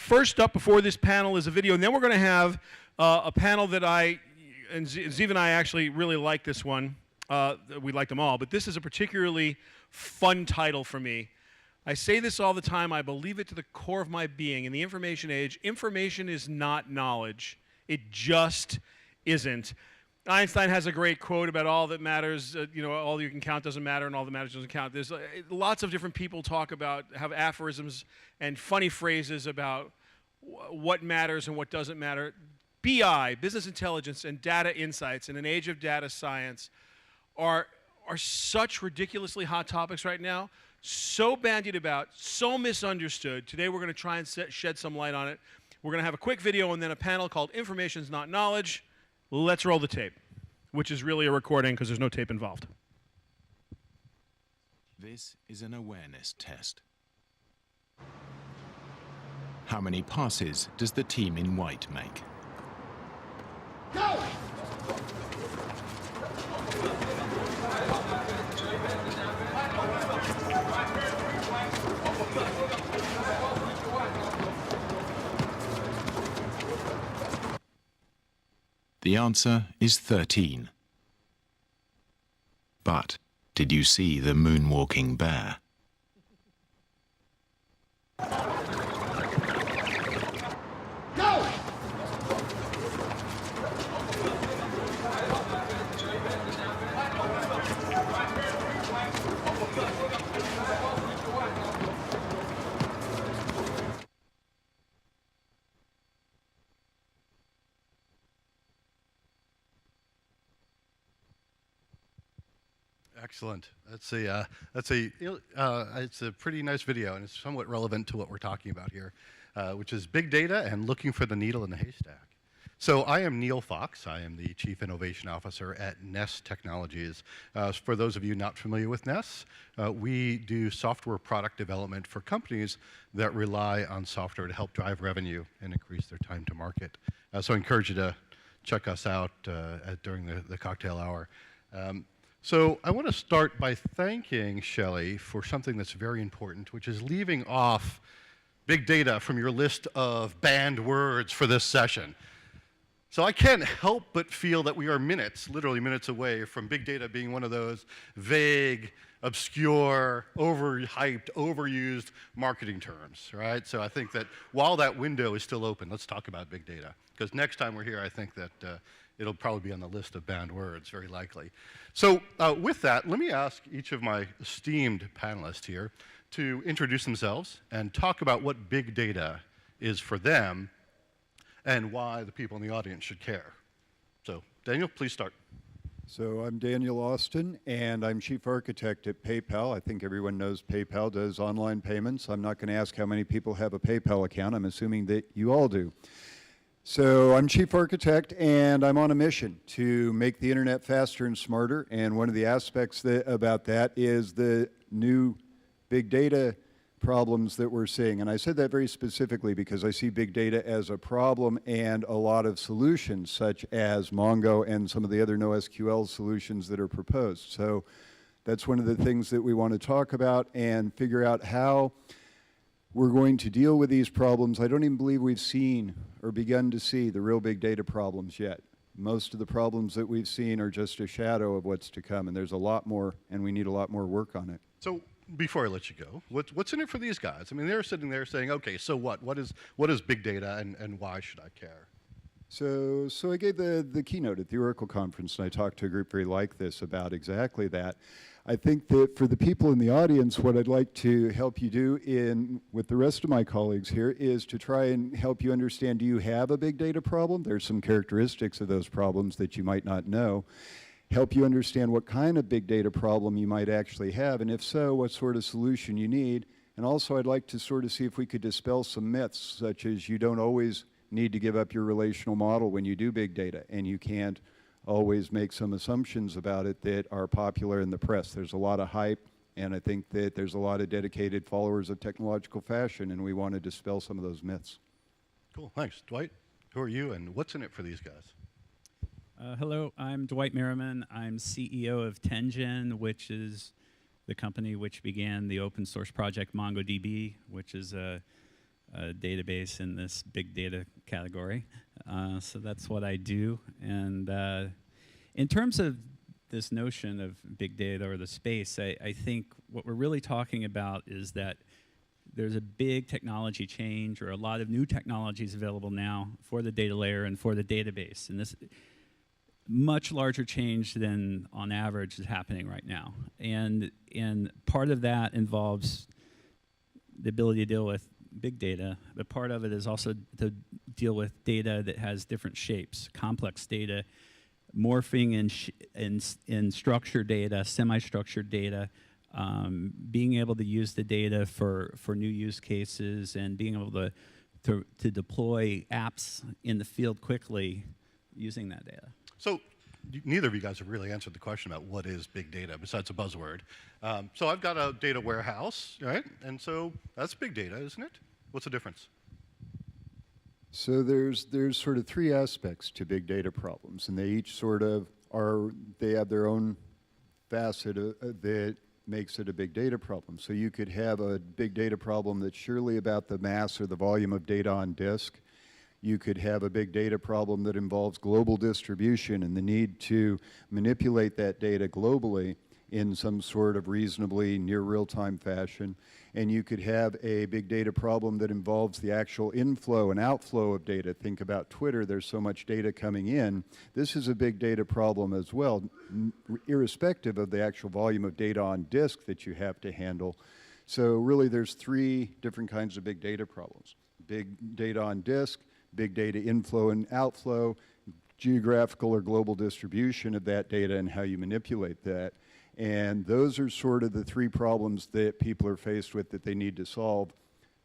First up before this panel is a video, and then we're going to have a panel that and Ziv and I actually really like this one. We like them all, but this is a particularly fun title for me. I say this all the time. I believe it to the core of my being. In the information age, information is not knowledge. It just isn't. Einstein has a great quote about all that matters, all you can count doesn't matter and all that matters doesn't count. There's lots of different people have aphorisms and funny phrases about what matters and what doesn't matter. BI, business intelligence, and data insights in an age of data science are such ridiculously hot topics right now, so bandied about, so misunderstood. Today we're going to try and shed some light on it. We're going to have a quick video and then a panel called Information's Not Knowledge. Let's roll the tape, which is really a recording because there's no tape involved. This is an awareness test. How many passes does the team in white make? Go! The answer is 13. But did you see the moonwalking bear? Go! Excellent. It's a pretty nice video, and it's somewhat relevant to what we're talking about here, which is big data and looking for the needle in the haystack. So I am Neil Fox. I am the Chief Innovation Officer at Ness Technologies. For those of you not familiar with Ness, we do software product development for companies that rely on software to help drive revenue and increase their time to market. So I encourage you to check us out during the cocktail hour. So I want to start by thanking Shelley for something that's very important, which is leaving off big data from your list of banned words for this session. So I can't help but feel that we are minutes, literally minutes away from big data being one of those vague, obscure, overhyped, overused marketing terms, right? So I think that while that window is still open, let's talk about big data. Because next time we're here, I think that it'll probably be on the list of banned words, very likely. So with that, let me ask each of my esteemed panelists here to introduce themselves and talk about what big data is for them and why the people in the audience should care. So Daniel, please start. So I'm Daniel Austin, and I'm Chief Architect at PayPal. I think everyone knows PayPal does online payments. I'm not going to ask how many people have a PayPal account. I'm assuming that you all do. So I'm Chief Architect, and I'm on a mission to make the internet faster and smarter, and one of the aspects about that is the new big data problems that we're seeing. And I said that very specifically because I see big data as a problem and a lot of solutions, such as Mongo and some of the other NoSQL solutions that are proposed. So that's one of the things that we want to talk about and figure out how we're going to deal with these problems. I don't even believe we've seen or begun to see the real big data problems yet. Most of the problems that we've seen are just a shadow of what's to come, and there's a lot more, and we need a lot more work on it. So before I let you go, what's in it for these guys? I mean, they're sitting there saying, okay, so what? What is big data, and why should I care? So I gave the keynote at the Oracle conference, and I talked to a group very like this about exactly that. I think that for the people in the audience, what I'd like to help you do with the rest of my colleagues here is to try and help you understand, do you have a big data problem? There's some characteristics of those problems that you might not know. Help you understand what kind of big data problem you might actually have, and if so, what sort of solution you need. And also I'd like to sort of see if we could dispel some myths, such as you don't always need to give up your relational model when you do big data, and you can't always make some assumptions about it that are popular in the press. There's a lot of hype, and I think that there's a lot of dedicated followers of technological fashion, and we want to dispel some of those myths. Cool, thanks. Dwight, who are you, and what's in it for these guys? Hello, I'm Dwight Merriman. I'm CEO of Tengen, which is the company which began the open source project MongoDB, which is a database in this big data category. So that's what I do. And in terms of this notion of big data or the space, I think what we're really talking about is that there's a big technology change or a lot of new technologies available now for the data layer and for the database. And this much larger change than on average is happening right now. And part of that involves the ability to deal with big data, but part of it is also to deal with data that has different shapes, complex data, morphing in structured data, semi-structured data, being able to use the data for new use cases and being able to deploy apps in the field quickly using that data. So neither of you guys have really answered the question about what is big data, besides a buzzword. So I've got a data warehouse, right? And so that's big data, isn't it? What's the difference? So there's sort of three aspects to big data problems, and they each sort of they have their own facet that makes it a big data problem. So you could have a big data problem that's surely about the mass or the volume of data on disk. You could have a big data problem that involves global distribution and the need to manipulate that data globally in some sort of reasonably near real-time fashion. And you could have a big data problem that involves the actual inflow and outflow of data. Think about Twitter, there's so much data coming in. This is a big data problem as well, irrespective of the actual volume of data on disk that you have to handle. So really there's three different kinds of big data problems. Big data on disk, big data inflow and outflow, geographical or global distribution of that data and how you manipulate that. And those are sort of the three problems that people are faced with that they need to solve,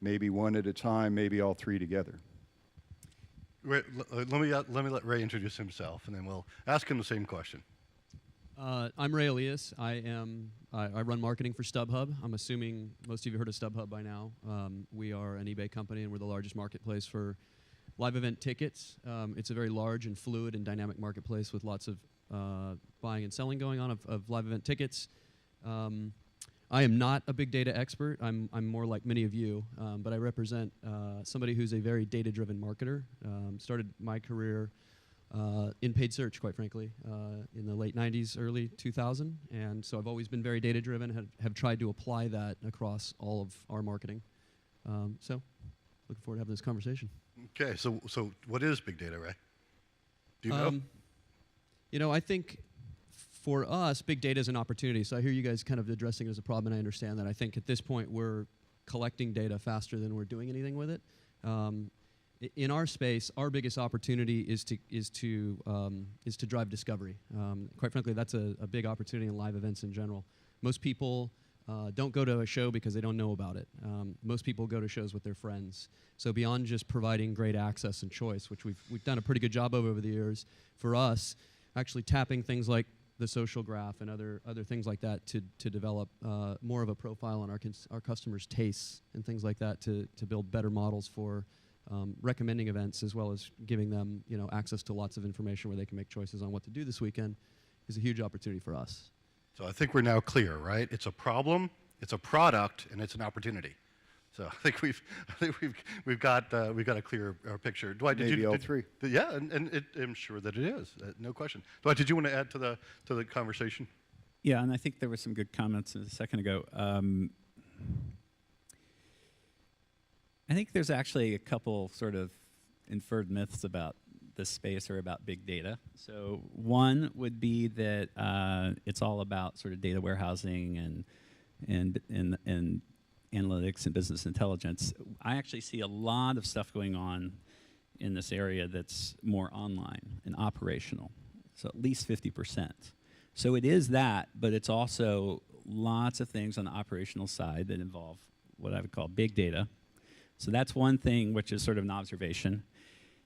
maybe one at a time, maybe all three together. Ray, let me let Ray introduce himself, and then we'll ask him the same question. I'm Ray Elias. I run marketing for StubHub. I'm assuming most of you heard of StubHub by now. We are an eBay company, and we're the largest marketplace for live event tickets. It's a very large and fluid and dynamic marketplace with lots of buying and selling going on of live event tickets. I am not a big data expert. I'm more like many of you, but I represent somebody who's a very data-driven marketer. Started my career in paid search, quite frankly, in the late 90s, early 2000. And so I've always been very data-driven, have tried to apply that across all of our marketing. So looking forward to having this conversation. Okay, so what is big data, Ray? Do you know? You know, I think for us, big data is an opportunity. So I hear you guys kind of addressing it as a problem, and I understand that. I think at this point we're collecting data faster than we're doing anything with it. In our space, our biggest opportunity is to drive discovery. Quite frankly, that's a big opportunity in live events in general. Most people don't go to a show because they don't know about it. Most people go to shows with their friends. So beyond just providing great access and choice, which we've done a pretty good job of over the years, for us, actually tapping things like the social graph and other things like that to develop more of a profile on our customers' tastes and things like that to build better models for recommending events, as well as giving them access to lots of information where they can make choices on what to do this weekend, is a huge opportunity for us. So I think we're now clear, right? It's a problem, it's a product, and it's an opportunity. So I think we've got a clear picture. Dwight, Maybe all three. Yeah, and I'm sure that it is, no question. Dwight, did you want to add to the conversation? Yeah, and I think there were some good comments a second ago. I think there's actually a couple sort of inferred myths about this space or about big data. So one would be that it's all about sort of data warehousing and analytics and business intelligence. I actually see a lot of stuff going on in this area that's more online and operational, so at least 50%. So it is that, but it's also lots of things on the operational side that involve what I would call big data. So that's one thing, which is sort of an observation.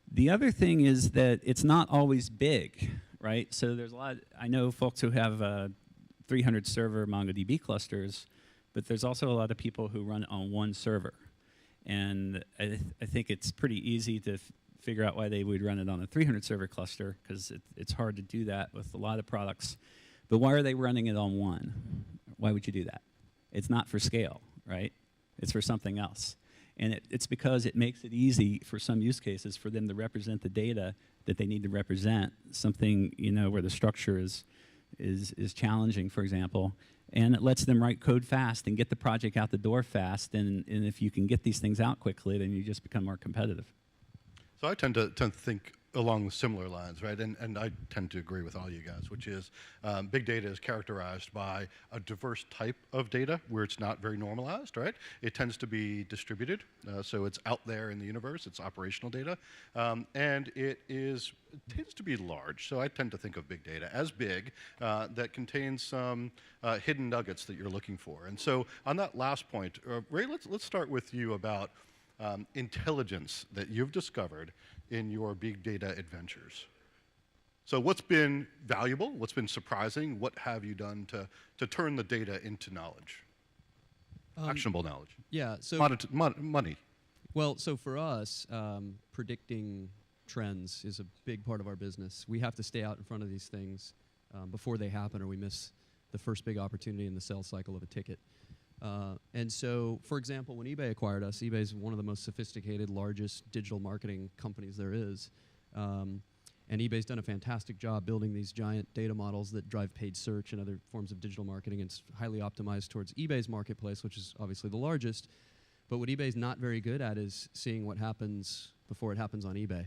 The other thing is that it's not always big, right? So there's a lot, I know folks who have 300 server MongoDB clusters, but there's also a lot of people who run on one server. And I think it's pretty easy to figure out why they would run it on a 300 server cluster, because it's hard to do that with a lot of products. But why are they running it on one? Why would you do that? It's not for scale, right? It's for something else. And it's because it makes it easy for some use cases for them to represent the data that they need to represent, something, you know, where the structure is challenging, for example. And it lets them write code fast and get the project out the door fast. And if you can get these things out quickly, then you just become more competitive. So I tend to think along similar lines, right? And I tend to agree with all you guys, which is big data is characterized by a diverse type of data where it's not very normalized, right? It tends to be distributed, so it's out there in the universe, it's operational data, and it tends to be large. So I tend to think of big data as big, that contains some hidden nuggets that you're looking for. And so on that last point, Ray, let's start with you about intelligence that you've discovered in your big data adventures. So what's been valuable? What's been surprising? What have you done to turn the data into knowledge? Actionable knowledge. Yeah, so money. Well, so for us, predicting trends is a big part of our business. We have to stay out in front of these things before they happen, or we miss the first big opportunity in the sales cycle of a ticket. And so, for example, when eBay acquired us, eBay is one of the most sophisticated, largest digital marketing companies there is. And eBay's done a fantastic job building these giant data models that drive paid search and other forms of digital marketing. It's highly optimized towards eBay's marketplace, which is obviously the largest. But what eBay's not very good at is seeing what happens before it happens on eBay.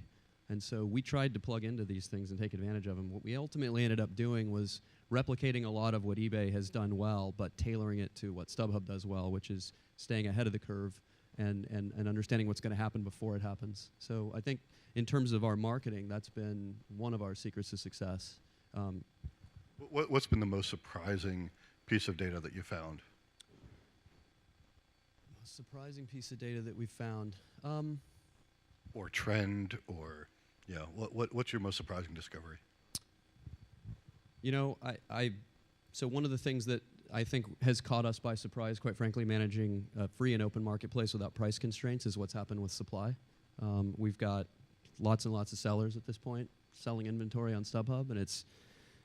And so we tried to plug into these things and take advantage of them. What we ultimately ended up doing was replicating a lot of what eBay has done well, but tailoring it to what StubHub does well, which is staying ahead of the curve and understanding what's going to happen before it happens. So I think in terms of our marketing, that's been one of our secrets to success. What's been the most surprising piece of data that you found? Most surprising piece of data that we found. Or trend, or yeah, what's your most surprising discovery? You know, so one of the things that I think has caught us by surprise, quite frankly, managing a free and open marketplace without price constraints is what's happened with supply. We've got lots and lots of sellers at this point selling inventory on StubHub, and it's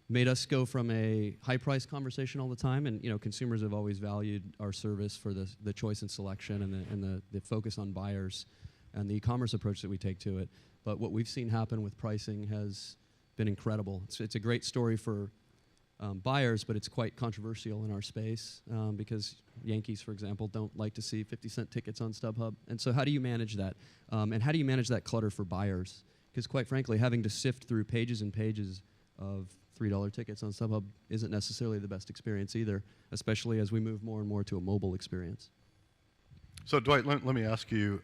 made us go from a high price conversation all the time, and you know, consumers have always valued our service for the choice and selection and the focus on buyers and the e-commerce approach that we take to it. But what we've seen happen with pricing has been incredible. It's a great story for buyers, but it's quite controversial in our space because Yankees, for example, don't like to see 50-cent tickets on StubHub. And so how do you manage that? And how do you manage that clutter for buyers? Because quite frankly, having to sift through pages and pages of $3 tickets on StubHub isn't necessarily the best experience either, especially as we move more and more to a mobile experience. So Dwight, let me ask you,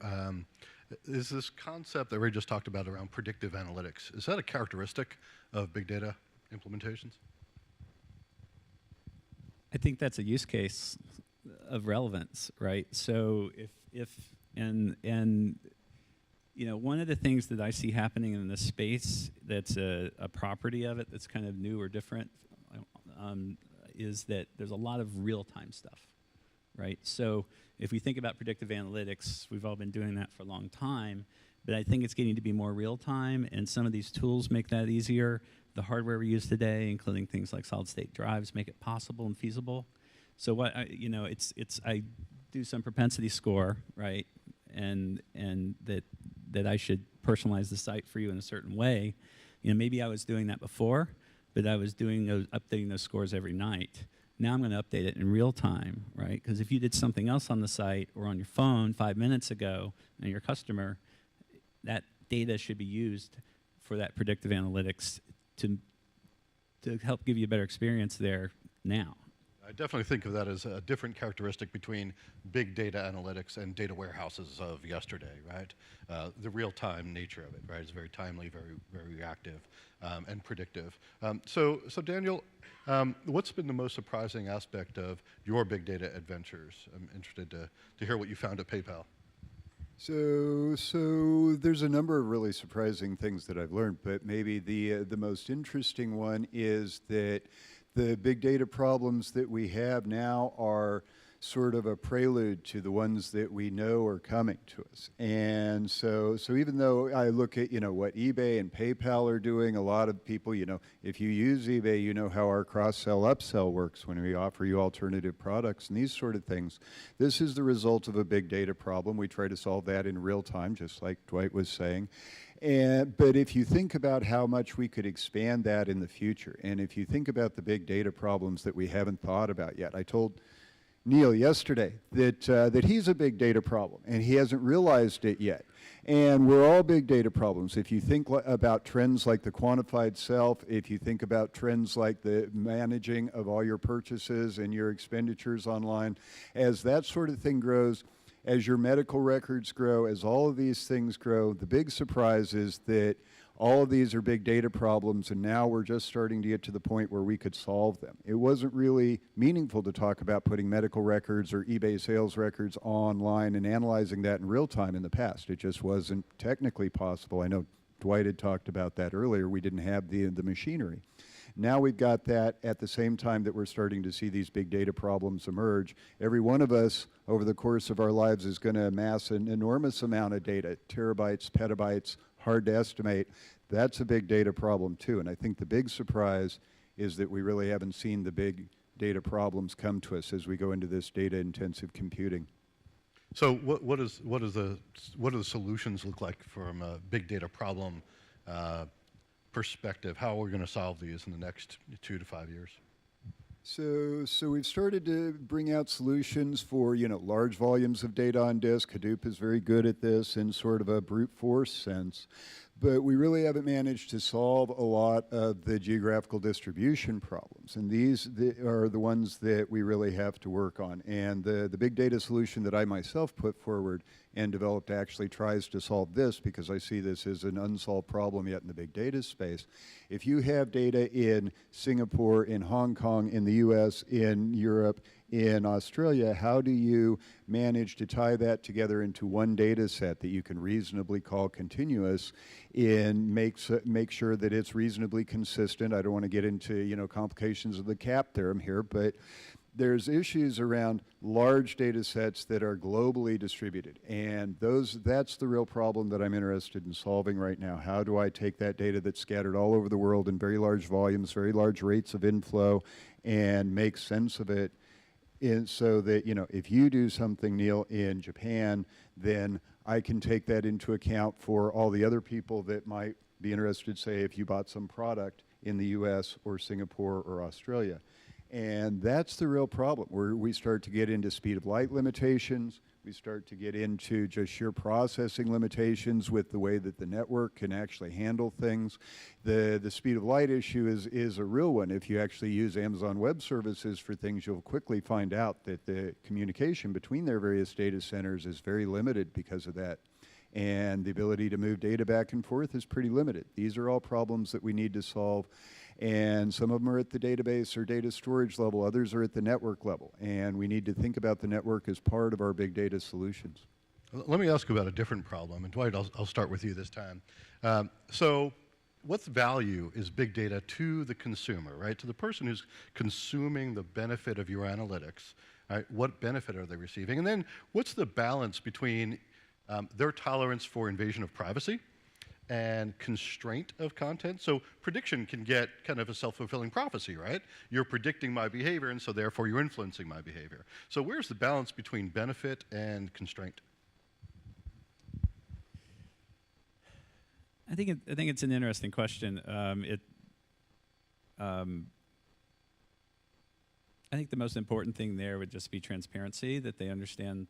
is this concept that Ray just talked about around predictive analytics, is that a characteristic of big data implementations? I think that's a use case of relevance, right? So and you know, one of the things that I see happening in this space that's a property of it that's kind of new or different is that there's a lot of real-time stuff, right? So if we think about predictive analytics, we've all been doing that for a long time, but I think it's getting to be more real-time, and some of these tools make that easier. The hardware we use today, including things like solid-state drives, make it possible and feasible. So what I do some propensity score, right, and that I should personalize the site for you in a certain way. You know, maybe I was doing that before, but I was updating those scores every night. Now I'm going to update it in real time, right? Because if you did something else on the site or on your phone 5 minutes ago and you're a customer, that data should be used for that predictive analytics to help give you a better experience there now. I definitely think of that as a different characteristic between big data analytics and data warehouses of yesterday, right? The real-time nature of it, right? It's very timely, very reactive, and predictive. So Daniel, what's been the most surprising aspect of your big data adventures? I'm interested to hear what you found at PayPal. So there's a number of really surprising things that I've learned, but maybe the most interesting one is that the big data problems that we have now are sort of a prelude to the ones that we know are coming to us. And so even though I look at, what eBay and PayPal are doing, a lot of people, if you use eBay, you know how our cross-sell, upsell works when we offer you alternative products and these sort of things. This is the result of a big data problem. We try to solve that in real time, just like Dwight was saying. But if you think about how much we could expand that in the future, and if you think about the big data problems that we haven't thought about yet, I told Neil yesterday that he's a big data problem, and he hasn't realized it yet. And we're all big data problems. If you think about trends like the quantified self, if you think about trends like the managing of all your purchases and your expenditures online, as that sort of thing grows, as your medical records grow, as all of these things grow, the big surprise is that all of these are big data problems, and now we're just starting to get to the point where we could solve them. It wasn't really meaningful to talk about putting medical records or eBay sales records online and analyzing that in real time in the past. It just wasn't technically possible. I know Dwight had talked about that earlier. We didn't have the machinery. Now we've got that at the same time that we're starting to see these big data problems emerge. Every one of us over the course of our lives is going to amass an enormous amount of data, terabytes, petabytes, hard to estimate. That's a big data problem too. And I think the big surprise is that we really haven't seen the big data problems come to us as we go into this data-intensive computing. So what do the solutions look like from a big data problem perspective? How are we going to solve these in the next 2 to 5 years? So we've started to bring out solutions for, large volumes of data on disk. Hadoop is very good at this in sort of a brute force sense. But we really haven't managed to solve a lot of the geographical distribution problems. And these are the ones that we really have to work on. And the big data solution that I myself put forward and developed actually tries to solve this, because I see this as an unsolved problem yet in the big data space. If you have data in Singapore, in Hong Kong, in the US, in Europe, in Australia, how do you manage to tie that together into one data set that you can reasonably call continuous and make sure that it's reasonably consistent? I don't want to get into complications of the CAP theorem here, but there's issues around large data sets that are globally distributed, and that's the real problem that I'm interested in solving right now. How do I take that data that's scattered all over the world in very large volumes, very large rates of inflow, and make sense of it so that, if you do something, Neil, in Japan, then I can take that into account for all the other people that might be interested, say, if you bought some product in the US or Singapore or Australia. And that's the real problem, where we start to get into speed of light limitations. We start to get into just sheer processing limitations with the way that the network can actually handle things. The speed of light issue is a real one. If you actually use Amazon Web Services for things, you'll quickly find out that the communication between their various data centers is very limited because of that. And the ability to move data back and forth is pretty limited. These are all problems that we need to solve. And some of them are at the database or data storage level, others are at the network level. And we need to think about the network as part of our big data solutions. Let me ask you about a different problem. And Dwight, I'll start with you this time. So what value is big data to the consumer, right? To the person who's consuming the benefit of your analytics, right? What benefit are they receiving? And then what's the balance between their tolerance for invasion of privacy and constraint of content? So prediction can get kind of a self-fulfilling prophecy, right? You're predicting my behavior, and so therefore you're influencing my behavior. So where's the balance between benefit and constraint? I think it's an interesting question. I think the most important thing there would just be transparency, that they understand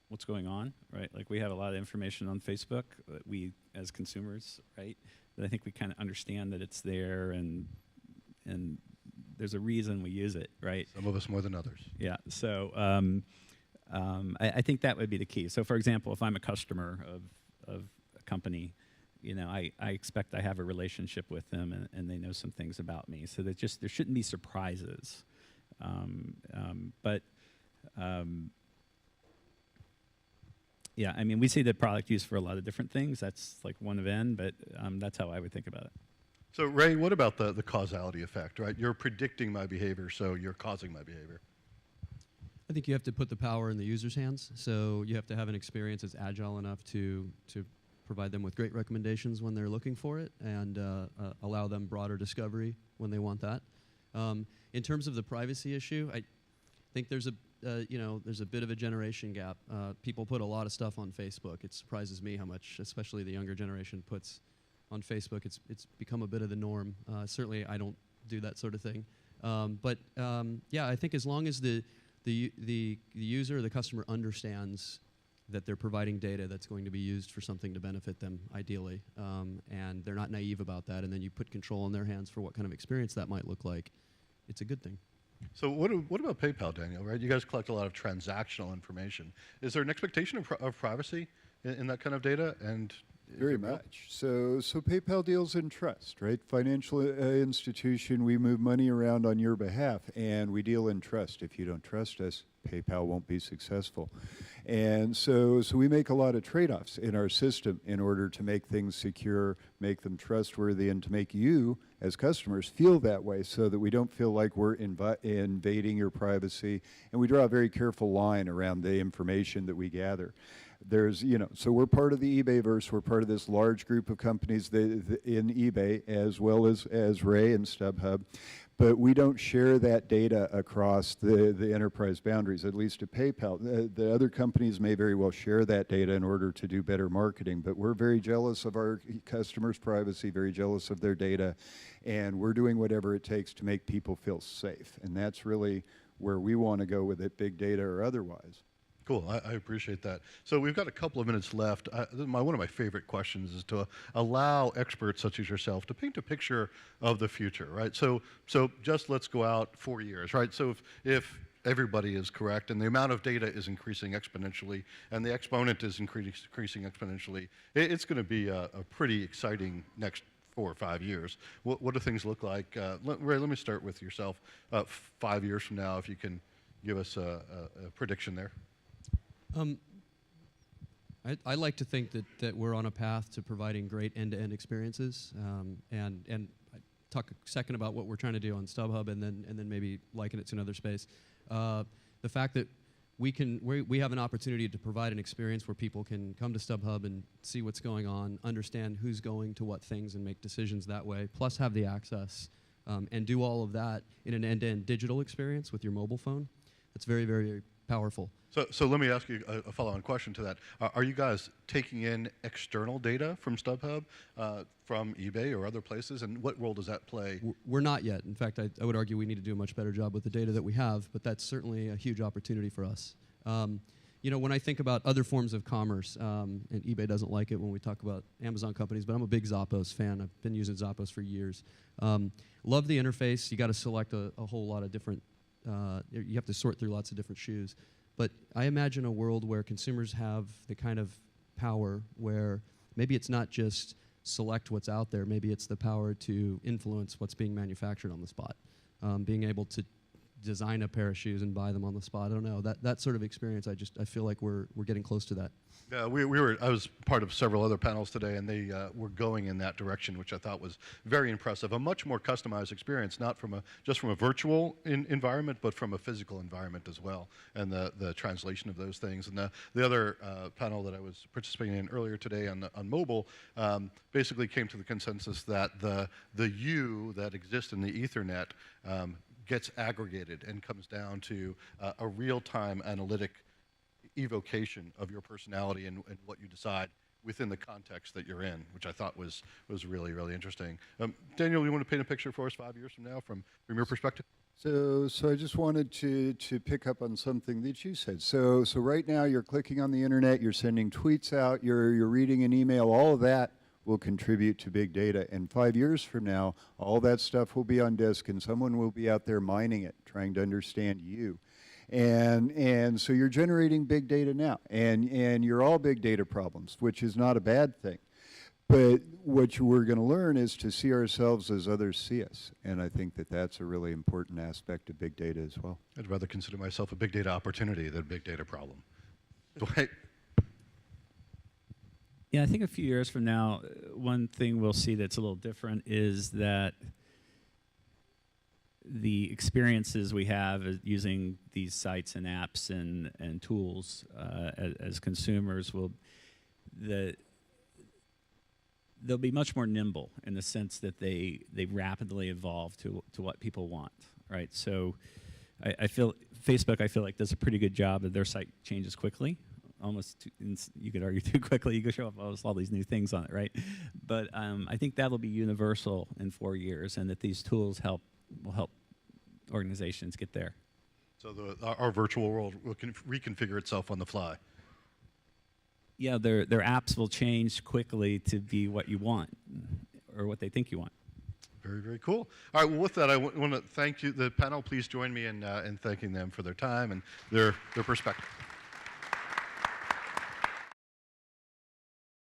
what's going on, right? Like, we have a lot of information on Facebook that we, as consumers, right, that I think we kind of understand that it's there, and there's a reason we use it, right? Some of us more than others. Yeah, so I think that would be the key. So, for example, if I'm a customer of a company, I expect I have a relationship with them, and they know some things about me. So that there shouldn't be surprises. Yeah, I mean, we see the product used for a lot of different things. That's like one of N, but that's how I would think about it. So Ray, what about the causality effect, right? You're predicting my behavior, so you're causing my behavior. I think you have to put the power in the user's hands. So you have to have an experience that's agile enough to provide them with great recommendations when they're looking for it, and allow them broader discovery when they want that. In terms of the privacy issue, I think there's a there's a bit of a generation gap. People put a lot of stuff on Facebook. It surprises me how much, especially the younger generation, puts on Facebook. It's become a bit of the norm. Certainly, I don't do that sort of thing. Yeah, I think as long as the user or the customer understands that they're providing data that's going to be used for something to benefit them, ideally, and they're not naive about that, and then you put control in their hands for what kind of experience that might look like, it's a good thing. So what about PayPal, Daniel, right? You guys collect a lot of transactional information. Is there an expectation of privacy in that kind of data? And Very much. So PayPal deals in trust, right? Financial institution, we move money around on your behalf, and we deal in trust. If you don't trust us, PayPal won't be successful. And so we make a lot of trade-offs in our system in order to make things secure, make them trustworthy, and to make you, as customers, feel that way so that we don't feel like we're invading your privacy. And we draw a very careful line around the information that we gather. There's, so we're part of the eBay-verse. We're part of this large group of companies in eBay, as well as Ray and StubHub. But we don't share that data across the enterprise boundaries, at least at PayPal. The other companies may very well share that data in order to do better marketing, but we're very jealous of our customers' privacy, very jealous of their data, and we're doing whatever it takes to make people feel safe. And that's really where we want to go with it, big data or otherwise. Cool, I appreciate that. So we've got a couple of minutes left. One of my favorite questions is to allow experts such as yourself to paint a picture of the future, right? So just let's go out 4 years, right? So if everybody is correct and the amount of data is increasing exponentially and the exponent is increasing exponentially, it's going to be a pretty exciting next 4 or 5 years. What do things look like? Ray, let me start with yourself. 5 years from now, if you can give us a prediction there. I like to think that we're on a path to providing great end-to-end experiences, and I talk a second about what we're trying to do on StubHub, and then maybe liken it to another space. The fact that we have an opportunity to provide an experience where people can come to StubHub and see what's going on, understand who's going to what things, and make decisions that way, plus have the access, and do all of that in an end-to-end digital experience with your mobile phone. That's very, very powerful. So let me ask you a follow-on question to that. Are you guys taking in external data from StubHub, from eBay or other places, and what role does that play? We're not yet. In fact, I would argue we need to do a much better job with the data that we have, but that's certainly a huge opportunity for us. When I think about other forms of commerce, and eBay doesn't like it when we talk about Amazon companies, but I'm a big Zappos fan. I've been using Zappos for years. Love the interface. You got to select a whole lot of different, you have to sort through lots of different shoes. But I imagine a world where consumers have the kind of power where maybe it's not just select what's out there, maybe it's the power to influence what's being manufactured on the spot. Being able to design a pair of shoes and buy them on the spot. I don't know, that sort of experience, I feel like we're getting close to that. Yeah, I was part of several other panels today, and they were going in that direction, which I thought was very impressive. A much more customized experience, not just from a virtual environment, but from a physical environment as well, and the translation of those things. And the other panel that I was participating in earlier today on mobile basically came to the consensus that the you that exists in the Ethernet gets aggregated and comes down to a real-time analytic evocation of your personality and what you decide within the context that you're in, which I thought was really, really interesting. Daniel, you want to paint a picture for us 5 years from now from your perspective? So I just wanted to pick up on something that you said. So right now you're clicking on the internet, you're sending tweets out, you're reading an email, all of that will contribute to big data. And 5 years from now, all that stuff will be on disk and someone will be out there mining it, trying to understand you. And so you're generating big data now, and you're all big data problems, which is not a bad thing. But what we're going to learn is to see ourselves as others see us, and I think that that's a really important aspect of big data as well. I'd rather consider myself a big data opportunity than a big data problem. Dwight? Yeah, I think a few years from now, one thing we'll see that's a little different is that the experiences we have using these sites and apps and tools as consumers they'll be much more nimble in the sense that they rapidly evolve to what people want, right? So I feel Facebook, I feel like, does a pretty good job of their site changes quickly. Almost, you could argue too quickly. You could show up all these new things on it, right? But I think that'll be universal in 4 years, and that these tools will help organizations get there. So our virtual world will reconfigure itself on the fly. Yeah, their apps will change quickly to be what you want, or what they think you want. Very, very cool. All right, well, with that, I want to thank you. The panel, please join me in thanking them for their time and their perspective.